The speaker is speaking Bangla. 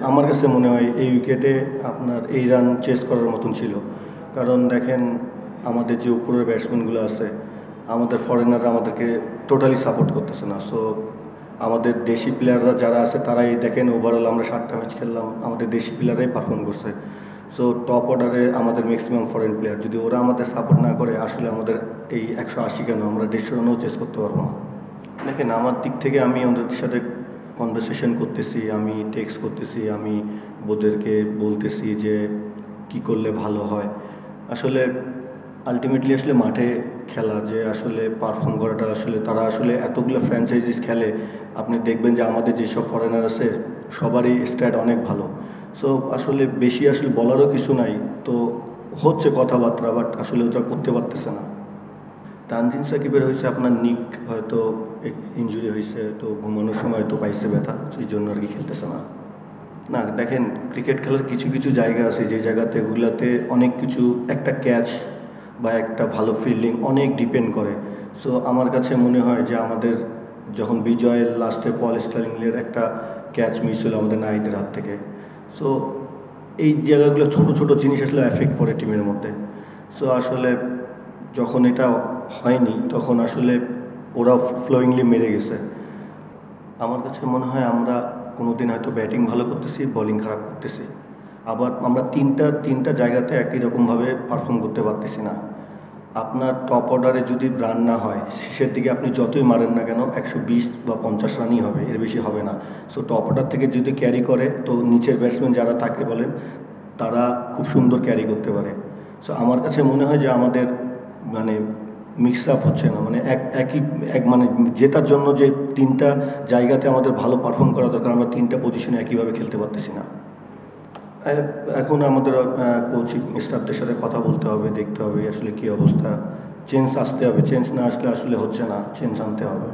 আমার কাছে মনে হয় এই উইকেটে আপনার এই রান চেস করার মতন ছিল। কারণ দেখেন আমাদের যে উপরের ব্যাটসম্যানগুলো আছে, আমাদের ফরেনাররা আমাদেরকে টোটালি সাপোর্ট করতেছে না। সো আমাদের দেশি প্লেয়াররা যারা আছে তারাই দেখেন ওভারঅল আমরা 7টা ম্যাচ খেললাম, আমাদের দেশি প্লেয়াররাই পারফর্ম করছে। সো টপ অর্ডারে আমাদের ম্যাক্সিমাম ফরেন প্লেয়ার, যদি ওরা আমাদের সাপোর্ট না করে আসলে আমাদের এই 180 কেন আমরা 150 রানও চেস করতে পারবো না। দেখেন আমার দিক থেকে আমি ওদের সাথে কনভারসেশন করতেছি, আমি টেক্সট করতেছি, আমি ওদেরকে বলতেছি যে কি করলে ভালো হয়। আসলে আলটিমেটলি আসলে মাঠে খেলা যে আসলে পারফর্ম করাটা আসলে তারা আসলে এতগুলো ফ্র্যাঞ্চাইজিস খেলে, আপনি দেখবেন যে আমাদের যেসব ফরেনার আছে সবারই স্ট্যাট অনেক ভালো। সো আসলে বেশি আসলে বলারও কিছু নাই, তো হচ্ছে কথাবার্তা, বাট আসলে ওটা করতে পারতেছে না। তানজিম সাকিবের হয়েছে আপনার নিক হয়তো ইনজুরি হয়েছে, তো ঘুমানোর সময় হয়তো পাইছে ব্যথা, সেই জন্য আর কি খেলতেছে না। না দেখেন ক্রিকেট খেলার কিছু কিছু জায়গা আছে যে জায়গাতে ওগুলাতে অনেক কিছু, একটা ক্যাচ বা একটা ভালো ফিল্ডিং অনেক ডিপেন্ড করে। সো আমার কাছে মনে হয় যে আমাদের যখন বিজয়ের লাস্টে পল স্টার্লিংয়ের একটা ক্যাচ মিস হলো আমাদের নাইদের হাত থেকে, সো এই জায়গাগুলো ছোটো ছোটো জিনিস আসলে এফেক্ট করে টিমের মধ্যে। সো আসলে যখন এটা হয়নি তখন আসলে ওরা ফ্লোয়িংলি মেরে গেছে। আমার কাছে মনে হয় আমরা কোনো দিন হয়তো ব্যাটিং ভালো করতেছি, বোলিং খারাপ করতেছি, আবার আমরা তিনটা জায়গাতে একই রকমভাবে পারফর্ম করতে পারতেছি না। আপনার টপ অর্ডারে যদি রান না হয়, শেষের দিকে আপনি যতই মারেন না কেন 120 বা 50 রানই হবে, এর বেশি হবে না। সো টপ অর্ডার থেকে যদি ক্যারি করে তো নিচের ব্যাটসম্যান যারা থাকে বলেন তারা খুব সুন্দর ক্যারি করতে পারে। সো আমার কাছে মনে হয় যে আমাদের মানে মিক্স আপ হচ্ছে না, মানে মানে জেতার জন্য যে তিনটা জায়গাতে আমাদের ভালো পারফর্ম করা দরকার, আমরা তিনটা পজিশনে একইভাবে খেলতে পারতেছি না। এখন আমাদের কোচিং স্টাফদের সাথে কথা বলতে হবে, দেখতে হবে আসলে কী অবস্থা, চেঞ্জ আসতে হবে, চেঞ্জ না আসলে আসলে হচ্ছে না, চেঞ্জ আনতে হবে।